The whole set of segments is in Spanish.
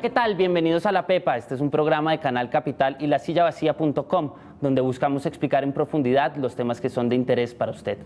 ¿qué tal? Bienvenidos a La Pepa. Este es un programa de Canal Capital y lasillavacía.com, donde buscamos explicar en profundidad los temas que son de interés para usted.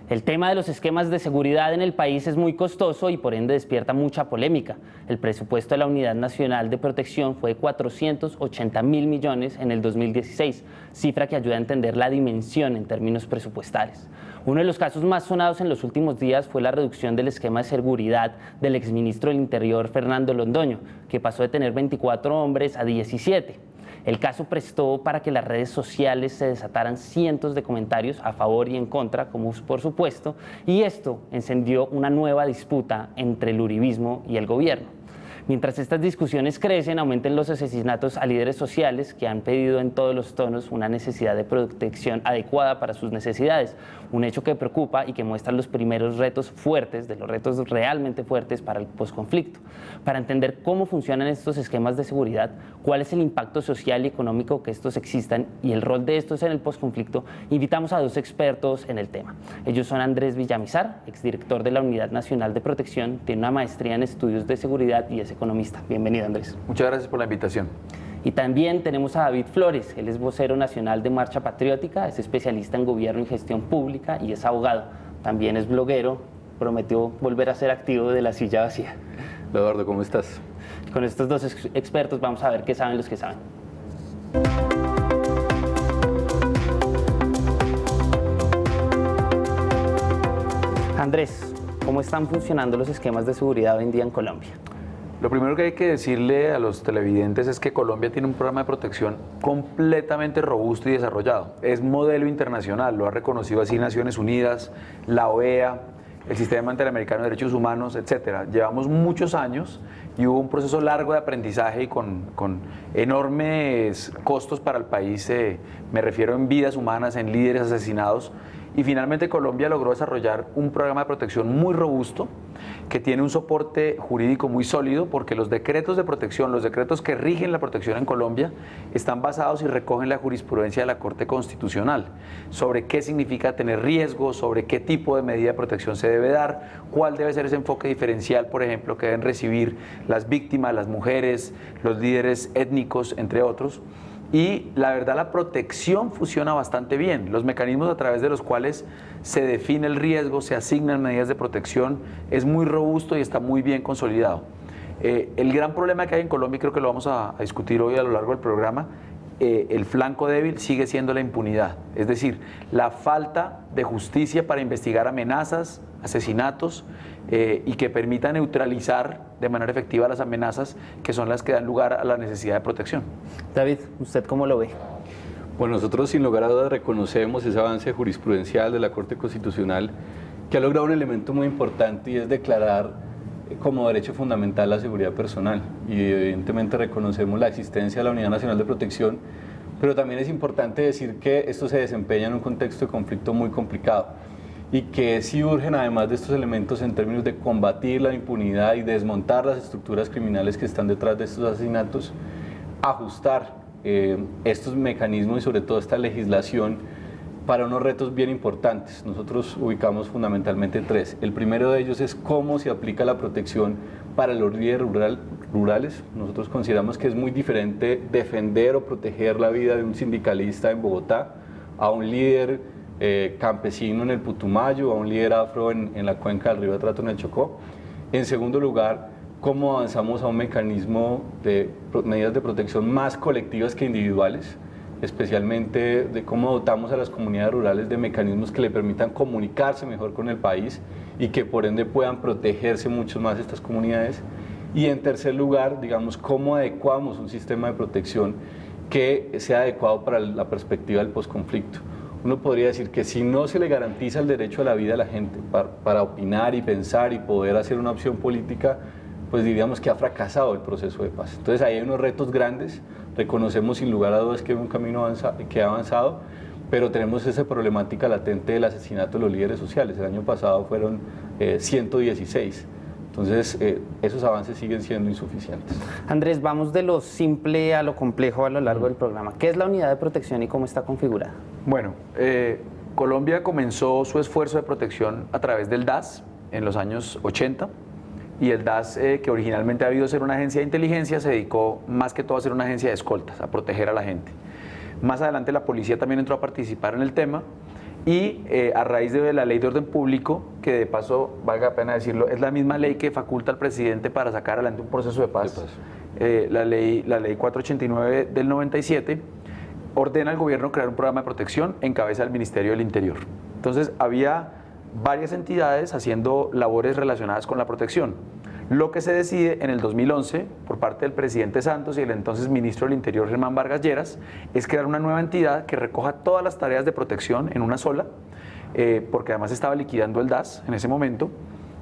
El tema de los esquemas de seguridad en el país es muy costoso y por ende despierta mucha polémica. El presupuesto de la Unidad Nacional de Protección fue de 480.000 millones en el 2016, cifra que ayuda a entender la dimensión en términos presupuestales. Uno de los casos más sonados en los últimos días fue la reducción del esquema de seguridad del exministro del Interior, Fernando Londoño, que pasó de tener 24 hombres a 17. El caso prestó para que las redes sociales se desataran cientos de comentarios a favor y en contra, como por supuesto, y esto encendió una nueva disputa entre el uribismo y el gobierno. Mientras estas discusiones crecen, aumentan los asesinatos a líderes sociales que han pedido en todos los tonos una necesidad de protección adecuada para sus necesidades, un hecho que preocupa y que muestra los primeros retos fuertes, de los retos realmente fuertes para el posconflicto. Para entender cómo funcionan estos esquemas de seguridad, cuál es el impacto social y económico que estos existan y el rol de estos en el posconflicto, invitamos a dos expertos en el tema. Ellos son Andrés Villamizar, exdirector de la Unidad Nacional de Protección, tiene una maestría en estudios de seguridad y es economista. Bienvenido, Andrés. Muchas gracias por la invitación. Y también tenemos a David Flores, él es vocero nacional de Marcha Patriótica, es especialista en gobierno y gestión pública y es abogado. También es bloguero, prometió volver a ser activo de La Silla Vacía. Eduardo, ¿cómo estás? Con estos dos expertos vamos a ver qué saben los que saben. Andrés, ¿cómo están funcionando los esquemas de seguridad hoy en día en Colombia? Lo primero que hay que decirle a los televidentes es que Colombia tiene un programa de protección completamente robusto y desarrollado. Es modelo internacional, lo ha reconocido así Naciones Unidas, la OEA, el Sistema Interamericano de Derechos Humanos, etcétera. Llevamos muchos años y hubo un proceso largo de aprendizaje y con enormes costos para el país, me refiero en vidas humanas, en líderes asesinados. Y finalmente Colombia logró desarrollar un programa de protección muy robusto que tiene un soporte jurídico muy sólido porque los decretos de protección, los decretos que rigen la protección en Colombia están basados y recogen la jurisprudencia de la Corte Constitucional sobre qué significa tener riesgo, sobre qué tipo de medida de protección se debe dar, cuál debe ser ese enfoque diferencial, por ejemplo, que deben recibir las víctimas, las mujeres, los líderes étnicos, entre otros. Y la verdad, la protección funciona bastante bien. Los mecanismos a través de los cuales se define el riesgo, se asignan medidas de protección, es muy robusto y está muy bien consolidado. El gran problema que hay en Colombia, y creo que lo vamos a discutir hoy a lo largo del programa, el flanco débil sigue siendo la impunidad. Es decir, la falta de justicia para investigar amenazas, asesinatos y que permita neutralizar de manera efectiva las amenazas que son las que dan lugar a la necesidad de protección. David, ¿usted cómo lo ve? Bueno, nosotros sin lugar a dudas reconocemos ese avance jurisprudencial de la Corte Constitucional que ha logrado un elemento muy importante y es declarar como derecho fundamental la seguridad personal y evidentemente reconocemos la existencia de la Unidad Nacional de Protección, pero también es importante decir que esto se desempeña en un contexto de conflicto muy complicado y que sí urgen, además de estos elementos en términos de combatir la impunidad y desmontar las estructuras criminales que están detrás de estos asesinatos, ajustar estos mecanismos y sobre todo esta legislación para unos retos bien importantes. Nosotros ubicamos fundamentalmente tres. El primero de ellos es cómo se aplica la protección para los líderes rurales. Nosotros consideramos que es muy diferente defender o proteger la vida de un sindicalista en Bogotá a un líder campesino en el Putumayo, a un líder afro en la cuenca del río Atrato en el Chocó. En segundo lugar, cómo avanzamos a un mecanismo de medidas de protección más colectivas que individuales, especialmente de cómo dotamos a las comunidades rurales de mecanismos que le permitan comunicarse mejor con el país y que por ende puedan protegerse mucho más estas comunidades. Y en tercer lugar, digamos, cómo adecuamos un sistema de protección que sea adecuado para la perspectiva del posconflicto. Uno podría decir que si no se le garantiza el derecho a la vida a la gente para opinar y pensar y poder hacer una opción política, pues diríamos que ha fracasado el proceso de paz. Entonces ahí hay unos retos grandes, reconocemos sin lugar a dudas que hay un camino que ha avanzado, pero tenemos esa problemática latente del asesinato de los líderes sociales. El año pasado fueron 116. Entonces, esos avances siguen siendo insuficientes. Andrés, vamos de lo simple a lo complejo a lo largo del programa. ¿Qué es la unidad de protección y cómo está configurada? Bueno, Colombia comenzó su esfuerzo de protección a través del DAS en los años 80. y el DAS, que originalmente ha habido ser una agencia de inteligencia, se dedicó más que todo a ser una agencia de escoltas, a proteger a la gente. Más adelante la policía también entró a participar en el tema y a raíz de la ley de orden público, que de paso, valga la pena decirlo, es la misma ley que faculta al presidente para sacar adelante un proceso de paz. La ley 489 del 97 ordena al gobierno crear un programa de protección en cabeza del Ministerio del Interior. Entonces había varias entidades haciendo labores relacionadas con la protección. Lo que se decide en el 2011 por parte del presidente Santos y el entonces ministro del Interior Germán Vargas Lleras es crear una nueva entidad que recoja todas las tareas de protección en una sola, porque además estaba liquidando el DAS en ese momento,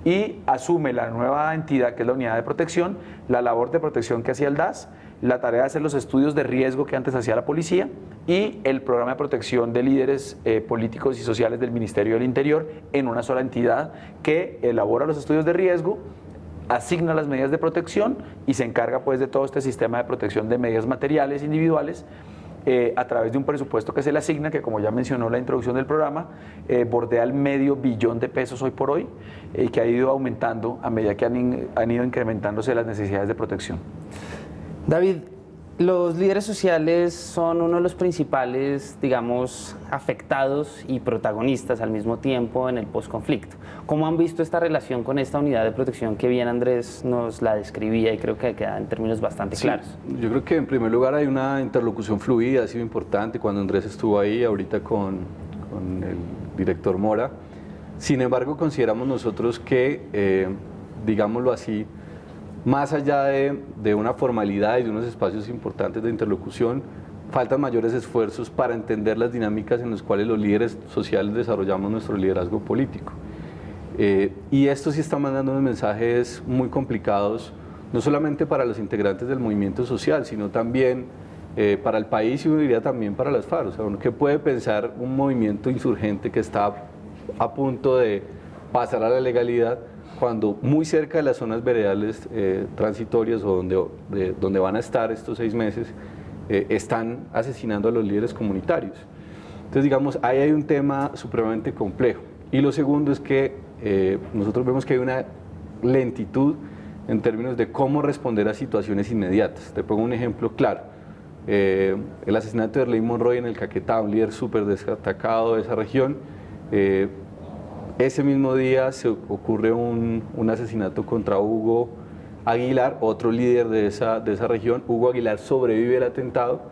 y asume la nueva entidad, que es la unidad de protección, la labor de protección que hacía el DAS, la tarea de hacer los estudios de riesgo que antes hacía la policía y el programa de protección de líderes políticos y sociales del Ministerio del Interior en una sola entidad que elabora los estudios de riesgo, asigna las medidas de protección y se encarga pues de todo este sistema de protección de medidas materiales individuales a través de un presupuesto que se le asigna, que como ya mencionó la introducción del programa, bordea el $500 millones de pesos hoy por hoy y que ha ido aumentando a medida que han ido incrementándose las necesidades de protección. David, los líderes sociales son uno de los principales, digamos, afectados y protagonistas al mismo tiempo en el posconflicto. ¿Cómo han visto esta relación con esta unidad de protección que bien Andrés nos la describía y creo que queda en términos bastante claros? Yo creo que en primer lugar hay una interlocución fluida, ha sido importante cuando Andrés estuvo ahí, ahorita con el director Mora. Sin embargo, consideramos nosotros que, digámoslo así, más allá de una formalidad y de unos espacios importantes de interlocución, faltan mayores esfuerzos para entender las dinámicas en las cuales los líderes sociales desarrollamos nuestro liderazgo político. Y esto sí está mandando unos mensajes muy complicados, no solamente para los integrantes del movimiento social, sino también para el país y yo diría también para las FARC. O sea, ¿qué puede pensar un movimiento insurgente que está a punto de pasar a la legalidad cuando muy cerca de las zonas veredales transitorias o donde van a estar estos 6 meses, están asesinando a los líderes comunitarios? Entonces, digamos, ahí hay un tema supremamente complejo. Y lo segundo es que nosotros vemos que hay una lentitud en términos de cómo responder a situaciones inmediatas. Te pongo un ejemplo claro. El asesinato de Erley Monroy en el Caquetá, un líder súper destacado de esa región. Ese mismo día se ocurre un asesinato contra Hugo Aguilar, otro líder de esa región. Hugo Aguilar sobrevive al atentado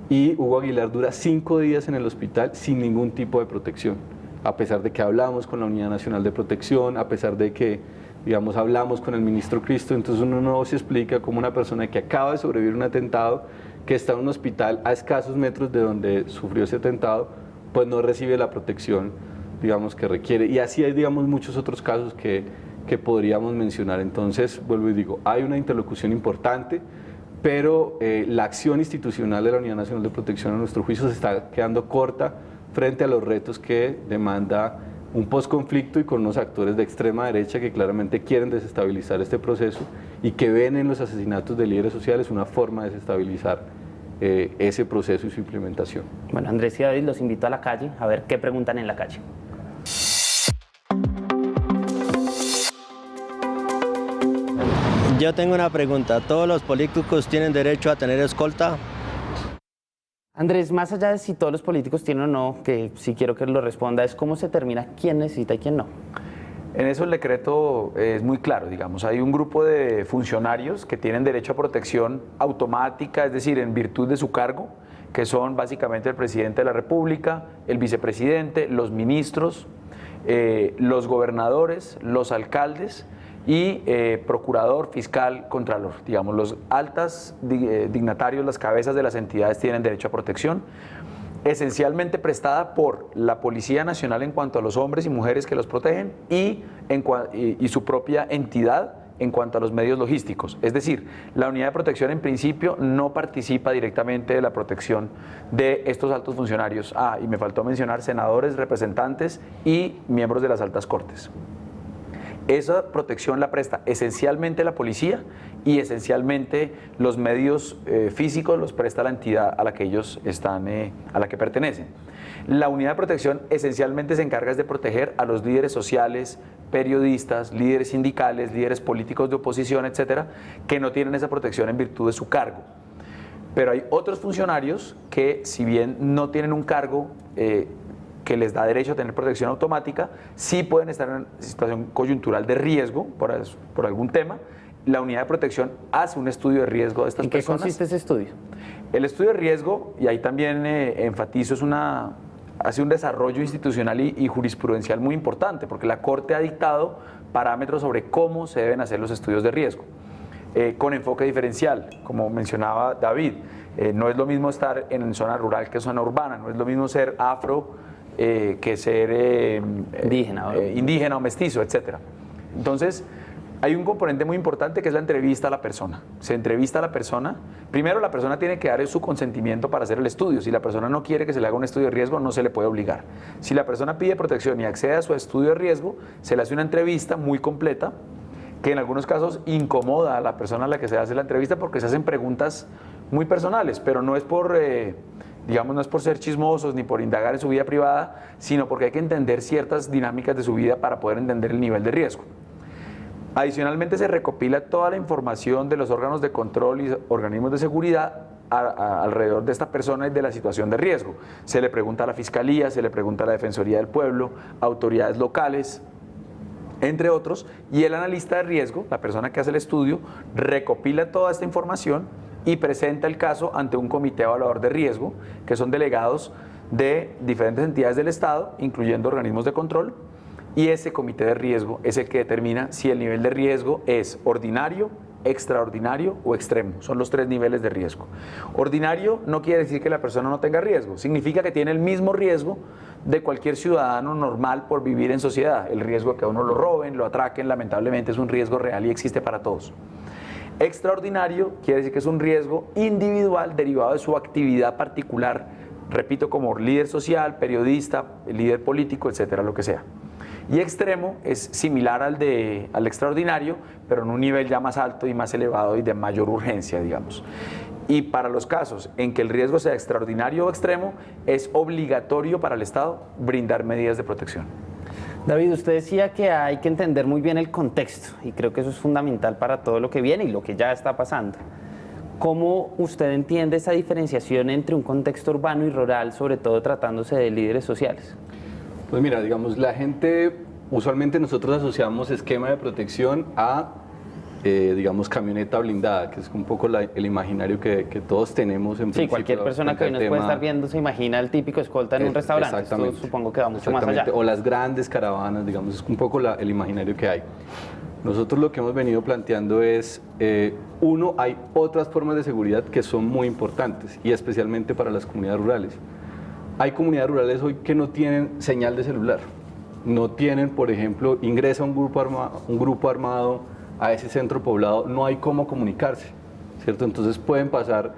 y Hugo Aguilar dura 5 días en el hospital sin ningún tipo de protección, a pesar de que hablamos con la Unidad Nacional de Protección, a pesar de que, digamos, hablamos con el ministro Cristo. Entonces uno no se explica cómo una persona que acaba de sobrevivir un atentado, que está en un hospital a escasos metros de donde sufrió ese atentado, pues no recibe la protección, digamos, que requiere. Y así hay, digamos, muchos otros casos que podríamos mencionar. Entonces, vuelvo y digo, hay una interlocución importante, pero la acción institucional de la Unidad Nacional de Protección, a nuestro juicio, se está quedando corta frente a los retos que demanda un posconflicto y con unos actores de extrema derecha que claramente quieren desestabilizar este proceso y que ven en los asesinatos de líderes sociales una forma de desestabilizar ese proceso y su implementación. Bueno, Andrés y David, los invito a la calle a ver qué preguntan en la calle. Yo tengo una pregunta. ¿Todos los políticos tienen derecho a tener escolta? Andrés, más allá de si todos los políticos tienen o no, que sí quiero que lo responda, es cómo se determina quién necesita y quién no. En eso el decreto es muy claro, digamos, hay un grupo de funcionarios que tienen derecho a protección automática, es decir, en virtud de su cargo, que son básicamente el presidente de la República, el vicepresidente, los ministros, los gobernadores, los alcaldes y procurador, fiscal, contralor. Digamos, los altos dignatarios, las cabezas de las entidades tienen derecho a protección, esencialmente prestada por la Policía Nacional en cuanto a los hombres y mujeres que los protegen y su propia entidad en cuanto a los medios logísticos. Es decir, la unidad de protección en principio no participa directamente de la protección de estos altos funcionarios. Y me faltó mencionar senadores, representantes y miembros de las altas cortes. Esa protección la presta esencialmente la policía y esencialmente los medios físicos los presta la entidad a la que ellos están, a la que pertenecen. La unidad de protección esencialmente se encarga de proteger a los líderes sociales, periodistas, líderes sindicales, líderes políticos de oposición, etcétera, que no tienen esa protección en virtud de su cargo. Pero hay otros funcionarios que, si bien no tienen un cargo que les da derecho a tener protección automática, sí pueden estar en situación coyuntural de riesgo por algún tema. La unidad de protección hace un estudio de riesgo de estas personas. ¿En qué consiste ese estudio? El estudio de riesgo, y ahí también enfatizo, hace un desarrollo institucional y jurisprudencial muy importante, porque la Corte ha dictado parámetros sobre cómo se deben hacer los estudios de riesgo, con enfoque diferencial, como mencionaba David. No es lo mismo estar en zona rural que zona urbana, no es lo mismo ser afro que ser indígena o mestizo, etc. Entonces, hay un componente muy importante que es la entrevista a la persona. Se entrevista a la persona. Primero, la persona tiene que dar su consentimiento para hacer el estudio. Si la persona no quiere que se le haga un estudio de riesgo, no se le puede obligar. Si la persona pide protección y accede a su estudio de riesgo, se le hace una entrevista muy completa, que en algunos casos incomoda a la persona a la que se hace la entrevista porque se hacen preguntas muy personales, pero no es por, no es por ser chismosos ni por indagar en su vida privada, sino porque hay que entender ciertas dinámicas de su vida para poder entender el nivel de riesgo. Adicionalmente, se recopila toda la información de los órganos de control y organismos de seguridad alrededor de esta persona y de la situación de riesgo. Se le pregunta a la Fiscalía, se le pregunta a la Defensoría del Pueblo, autoridades locales, entre otros, y el analista de riesgo, la persona que hace el estudio, recopila toda esta información y presenta el caso ante un comité evaluador de riesgo, que son delegados de diferentes entidades del Estado, incluyendo organismos de control, y ese comité de riesgo es el que determina si el nivel de riesgo es ordinario, extraordinario o extremo. Son los 3 niveles de riesgo. Ordinario no quiere decir que la persona no tenga riesgo, significa que tiene el mismo riesgo de cualquier ciudadano normal por vivir en sociedad. El riesgo de que a uno lo roben, lo atraquen, lamentablemente es un riesgo real y existe para todos. Extraordinario quiere decir que es un riesgo individual derivado de su actividad particular, repito, como líder social, periodista, líder político, etcétera, lo que sea. Y extremo es similar al extraordinario, pero en un nivel ya más alto y más elevado y de mayor urgencia, digamos. Y para los casos en que el riesgo sea extraordinario o extremo, es obligatorio para el Estado brindar medidas de protección. David, usted decía que hay que entender muy bien el contexto, y creo que eso es fundamental para todo lo que viene y lo que ya está pasando. ¿Cómo usted entiende esa diferenciación entre un contexto urbano y rural, sobre todo tratándose de líderes sociales? Pues mira, digamos, la gente, usualmente nosotros asociamos esquema de protección a, digamos, camioneta blindada, que es un poco el imaginario que todos tenemos en principio. Sí, cualquier persona que hoy nos puede estar viendo se imagina el típico escolta en un restaurante. Esto supongo que va mucho más allá. O las grandes caravanas, digamos, es un poco el imaginario que hay. Nosotros lo que hemos venido planteando es, uno, hay otras formas de seguridad que son muy importantes, y especialmente para las comunidades rurales. Hay comunidades rurales hoy que no tienen señal de celular, no tienen, por ejemplo, ingresa un grupo armado a ese centro poblado, no hay cómo comunicarse, ¿cierto? Entonces pueden pasar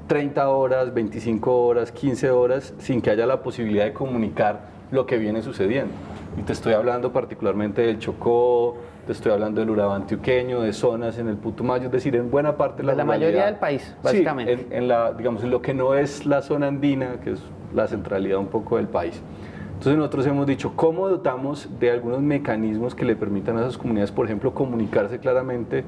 30 horas, 25 horas, 15 horas sin que haya la posibilidad de comunicar lo que viene sucediendo. Y te estoy hablando particularmente del Chocó, te estoy hablando del Urabá antioqueño, de zonas en el Putumayo, es decir, en buena parte de la ruralidad. Mayoría del país, básicamente. Sí, en lo que no es la zona andina, que es la centralidad un poco del país. Entonces nosotros hemos dicho, ¿cómo dotamos de algunos mecanismos que le permitan a esas comunidades, por ejemplo, comunicarse claramente,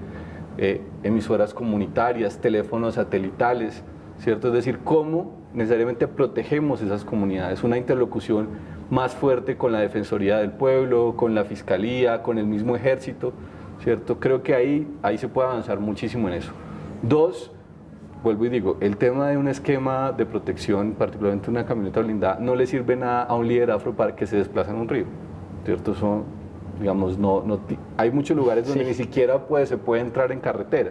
emisoras comunitarias, teléfonos satelitales, ¿cierto? Es decir, ¿cómo necesariamente protegemos esas comunidades? Una interlocución más fuerte con la Defensoría del Pueblo, con la Fiscalía, con el mismo Ejército, ¿cierto? Creo que ahí se puede avanzar muchísimo en eso. 2, vuelvo y digo, el tema de un esquema de protección, particularmente una camioneta blindada, no le sirve nada a un líder afro para que se desplace en un río, ¿cierto? Son, digamos, hay muchos lugares donde ni siquiera se puede entrar en carretera.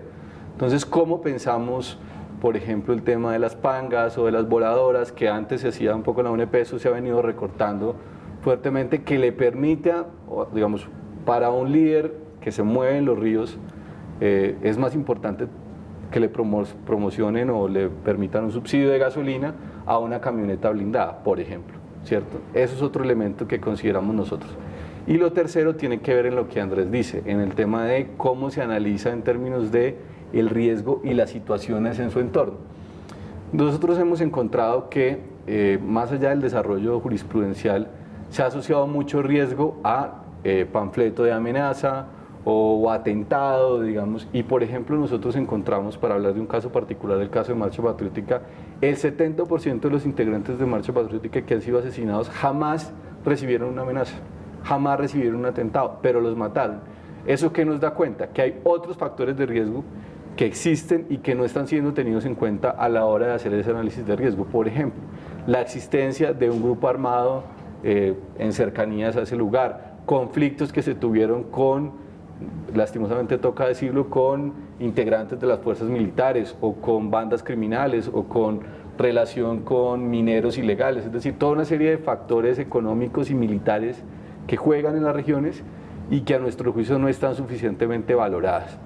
Entonces, ¿cómo pensamos, por ejemplo, el tema de las pangas o de las voladoras, que antes se hacía un poco en la UNP, eso se ha venido recortando fuertemente, que le permita, digamos, para un líder que se mueve en los ríos, es más importante que le promocionen o le permitan un subsidio de gasolina a una camioneta blindada, por ejemplo, ¿cierto? Eso es otro elemento que consideramos nosotros. Y lo tercero tiene que ver en lo que Andrés dice, en el tema de cómo se analiza en términos de el riesgo y las situaciones en su entorno. Nosotros hemos encontrado que más allá del desarrollo jurisprudencial se ha asociado mucho riesgo a panfleto de amenaza o atentado, digamos, y por ejemplo nosotros encontramos, para hablar de un caso particular, el caso de Marcha Patriótica, el 70% de los integrantes de Marcha Patriótica que han sido asesinados jamás recibieron una amenaza, jamás recibieron un atentado, pero los mataron. ¿Eso qué nos da cuenta? Que hay otros factores de riesgo que existen y que no están siendo tenidos en cuenta a la hora de hacer ese análisis de riesgo. Por ejemplo, la existencia de un grupo armado en cercanías a ese lugar, conflictos que se tuvieron con, lastimosamente toca decirlo, con integrantes de las fuerzas militares o con bandas criminales o con relación con mineros ilegales, es decir, toda una serie de factores económicos y militares que juegan en las regiones y que a nuestro juicio no están suficientemente valoradas.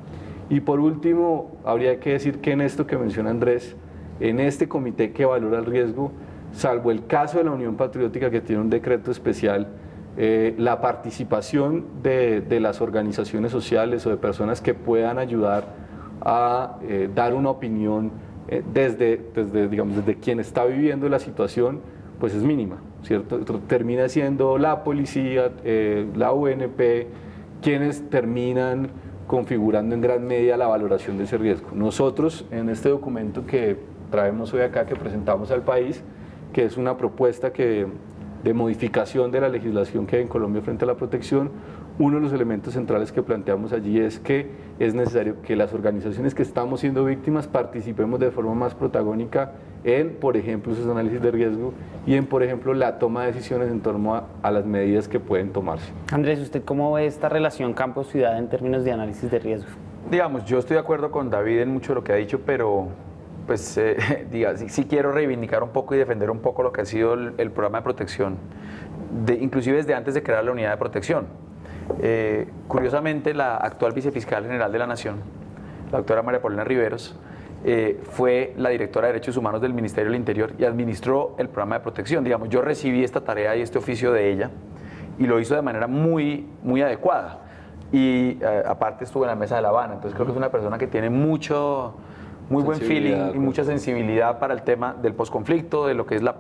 Y por último, habría que decir que en esto que menciona Andrés, en este comité que valora el riesgo, salvo el caso de la Unión Patriótica que tiene un decreto especial, la participación de las organizaciones sociales o de personas que puedan ayudar a dar una opinión desde quien está viviendo la situación, pues es mínima, ¿cierto? Termina siendo la policía, la UNP, quienes terminan configurando en gran medida la valoración de ese riesgo. Nosotros, en este documento que traemos hoy acá, que presentamos al país, que es una propuesta de modificación de la legislación que hay en Colombia frente a la protección, uno de los elementos centrales que planteamos allí es que es necesario que las organizaciones que estamos siendo víctimas participemos de forma más protagónica en, por ejemplo, sus análisis de riesgo y en, por ejemplo, la toma de decisiones en torno a las medidas que pueden tomarse. Andrés, ¿usted cómo ve esta relación campo-ciudad en términos de análisis de riesgo? Digamos, yo estoy de acuerdo con David en mucho de lo que ha dicho, pero pues sí quiero reivindicar un poco y defender un poco lo que ha sido el programa de protección, inclusive desde antes de crear la unidad de protección. Curiosamente, la actual vicefiscal general de la Nación, la doctora María Paulina Riveros, fue la directora de Derechos Humanos del Ministerio del Interior y administró el programa de protección. Digamos, yo recibí esta tarea y este oficio de ella y lo hizo de manera muy, muy adecuada. Y aparte estuvo en la mesa de La Habana, entonces creo que es una persona que tiene muy buen feeling y mucha sensibilidad para el tema del posconflicto, de lo que es lo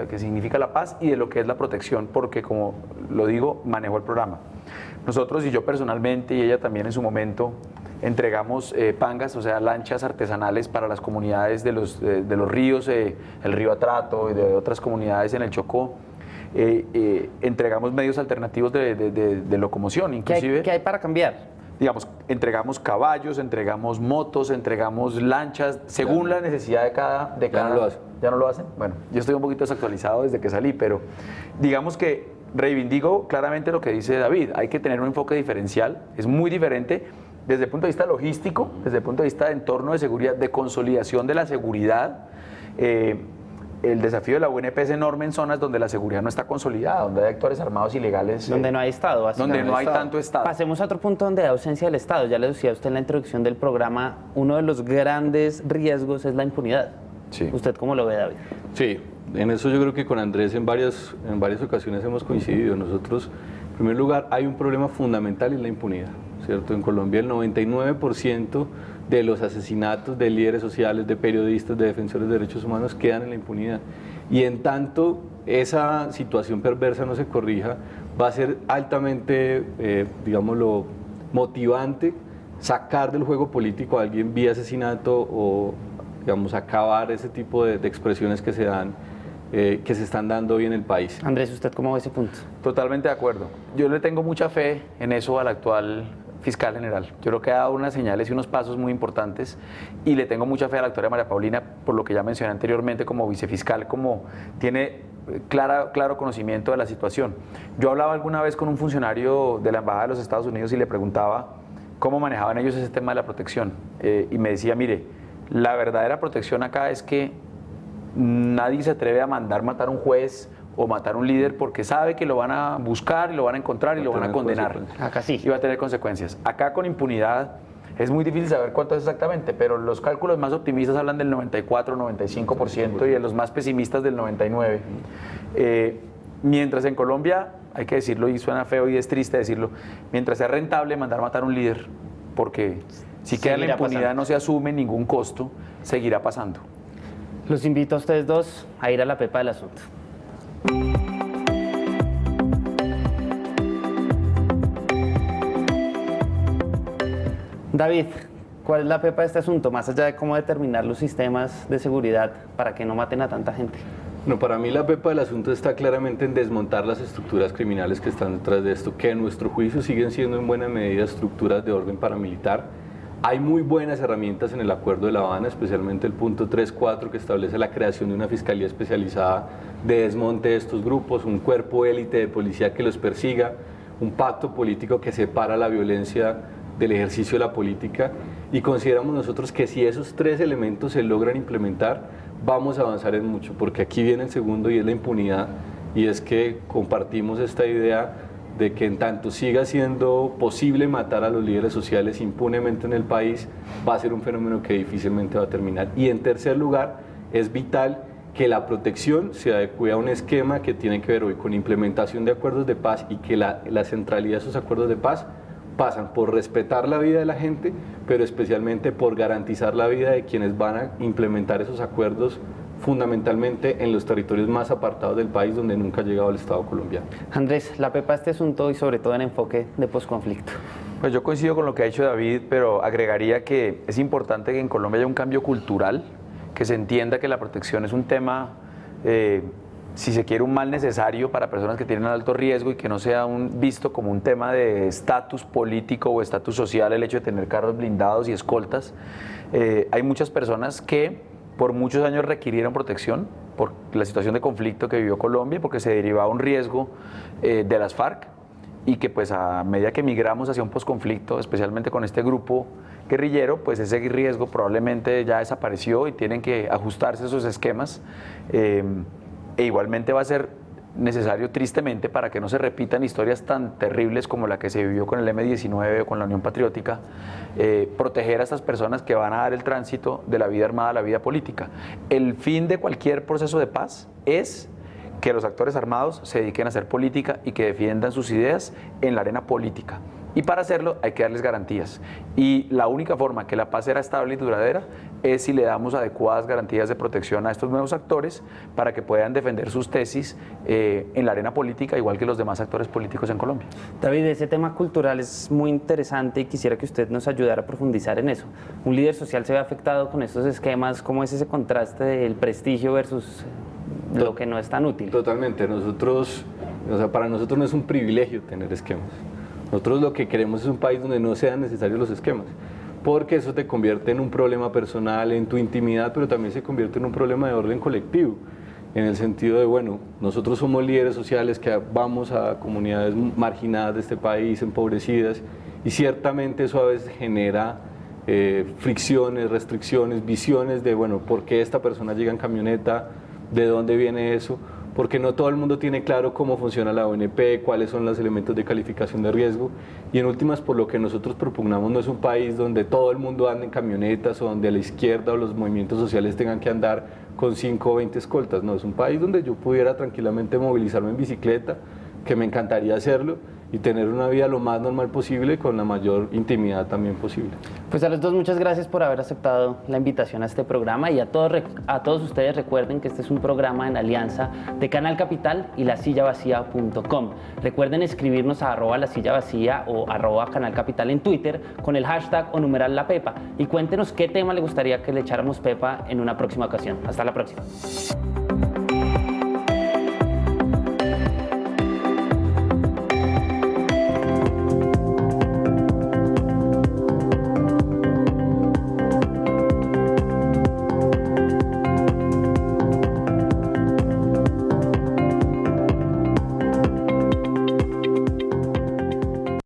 que significa la paz y de lo que es la protección, porque como lo digo, manejó el programa. Nosotros y yo personalmente y ella también en su momento entregamos pangas, o sea, lanchas artesanales para las comunidades de los ríos, el río Atrato y de otras comunidades en el Chocó. Entregamos medios alternativos de locomoción, inclusive. ¿Qué hay para cambiar? Digamos, entregamos caballos, entregamos motos, entregamos lanchas, según la necesidad de cada... Ya no lo hacen. ¿Ya no lo hacen? Bueno, yo estoy un poquito desactualizado desde que salí, pero digamos que reivindico claramente lo que dice David. Hay que tener un enfoque diferencial, es muy diferente desde el punto de vista logístico, desde el punto de vista de entorno de seguridad, de consolidación de la seguridad. El desafío de la UNP es enorme en zonas donde la seguridad no está consolidada, donde hay actores armados ilegales. Donde no hay Estado, básicamente. Donde no hay tanto Estado. Pasemos a otro punto donde hay ausencia del Estado. Ya le decía usted en la introducción del programa, uno de los grandes riesgos es la impunidad. Sí. ¿Usted cómo lo ve, David? Sí, en eso yo creo que con Andrés en varias ocasiones hemos coincidido. Nosotros, en primer lugar, hay un problema fundamental en la impunidad, ¿cierto? En Colombia el 99% de los asesinatos de líderes sociales, de periodistas, de defensores de derechos humanos quedan en la impunidad. Y en tanto esa situación perversa no se corrija, va a ser altamente, digámoslo, motivante sacar del juego político a alguien vía asesinato o, digamos, acabar ese tipo de expresiones que se dan, que se están dando hoy en el país. Andrés, ¿usted cómo ve ese punto? Totalmente de acuerdo. Yo le tengo mucha fe en eso al actual fiscal general. Yo creo que ha dado unas señales y unos pasos muy importantes y le tengo mucha fe a la doctora María Paulina, por lo que ya mencioné anteriormente, como vicefiscal, como tiene claro conocimiento de la situación. Yo hablaba alguna vez con un funcionario de la Embajada de los Estados Unidos y le preguntaba cómo manejaban ellos ese tema de la protección. Y me decía, mire, la verdadera protección acá es que nadie se atreve a mandar matar a un juez o matar a un líder porque sabe que lo van a buscar y lo van a encontrar y lo van a condenar. Acá sí. Y va a tener consecuencias. Acá con impunidad es muy difícil saber cuánto es exactamente, pero los cálculos más optimistas hablan del 94, 95% y de los más pesimistas del 99%. mientras en Colombia, hay que decirlo y suena feo y es triste decirlo, mientras sea rentable mandar matar a un líder, porque si queda la Seguirá impunidad, pasando. no se asume ningún costo, seguirá pasando. Los invito a ustedes dos a ir a la pepa del asunto. David, ¿cuál es la pepa de este asunto? Más allá de cómo determinar los sistemas de seguridad para que no maten a tanta gente. No, para mí la pepa del asunto está claramente en desmontar las estructuras criminales que están detrás de esto, que en nuestro juicio siguen siendo en buena medida estructuras de orden paramilitar. Hay muy buenas herramientas en el Acuerdo de La Habana, especialmente el punto 3.4 que establece la creación de una fiscalía especializada de desmonte de estos grupos, un cuerpo élite de policía que los persiga, un pacto político que separa la violencia del ejercicio de la política, y consideramos nosotros que si esos tres elementos se logran implementar, vamos a avanzar en mucho, porque aquí viene el segundo y es la impunidad, y es que compartimos esta idea de que en tanto siga siendo posible matar a los líderes sociales impunemente en el país, va a ser un fenómeno que difícilmente va a terminar. Y en tercer lugar, es vital que la protección se adecue a un esquema que tiene que ver hoy con implementación de acuerdos de paz, y que la centralidad de esos acuerdos de paz pasan por respetar la vida de la gente, pero especialmente por garantizar la vida de quienes van a implementar esos acuerdos, fundamentalmente en los territorios más apartados del país donde nunca ha llegado el Estado colombiano. Andrés, la pepa de este asunto y sobre todo en enfoque de posconflicto. Pues yo coincido con lo que ha dicho David, pero agregaría que es importante que en Colombia haya un cambio cultural, que se entienda que la protección es un tema, si se quiere, un mal necesario para personas que tienen alto riesgo, y que no sea visto como un tema de estatus político o estatus social el hecho de tener carros blindados y escoltas. Hay muchas personas que por muchos años requirieron protección por la situación de conflicto que vivió Colombia, porque se derivaba un riesgo de las FARC, y que pues a medida que migramos hacia un posconflicto, especialmente con este grupo guerrillero, pues ese riesgo probablemente ya desapareció y tienen que ajustarse esos esquemas, e igualmente va a ser necesario, tristemente, para que no se repitan historias tan terribles como la que se vivió con el M-19 o con la Unión Patriótica, proteger a estas personas que van a dar el tránsito de la vida armada a la vida política. El fin de cualquier proceso de paz es que los actores armados se dediquen a hacer política y que defiendan sus ideas en la arena política. Y para hacerlo hay que darles garantías. Y la única forma que la paz será estable y duradera es si le damos adecuadas garantías de protección a estos nuevos actores para que puedan defender sus tesis en la arena política, igual que los demás actores políticos en Colombia. David, ese tema cultural es muy interesante y quisiera que usted nos ayudara a profundizar en eso. Un líder social se ve afectado con estos esquemas. ¿Cómo es ese contraste del prestigio versus lo que no es tan útil? Totalmente. Para nosotros no es un privilegio tener esquemas. Nosotros lo que queremos es un país donde no sean necesarios los esquemas, porque eso te convierte en un problema personal, en tu intimidad, pero también se convierte en un problema de orden colectivo, en el sentido de, bueno, nosotros somos líderes sociales que vamos a comunidades marginadas de este país, empobrecidas, y ciertamente eso a veces genera fricciones, restricciones, visiones de, bueno, ¿por qué esta persona llega en camioneta? ¿De dónde viene eso? Porque no todo el mundo tiene claro cómo funciona la ONP, cuáles son los elementos de calificación de riesgo, y en últimas, por lo que nosotros propugnamos, no es un país donde todo el mundo ande en camionetas, o donde a la izquierda o los movimientos sociales tengan que andar con 5 o 20 escoltas. No, es un país donde yo pudiera tranquilamente movilizarme en bicicleta, que me encantaría hacerlo, y tener una vida lo más normal posible, con la mayor intimidad también posible. Pues a los dos, muchas gracias por haber aceptado la invitación a este programa, y a todos ustedes recuerden que este es un programa en alianza de Canal Capital y lasillavacía.com. Recuerden escribirnos a @lasillavacía o @canalcapital en Twitter con el hashtag o numeral La Pepa, y cuéntenos qué tema le gustaría que le echáramos pepa en una próxima ocasión. Hasta la próxima.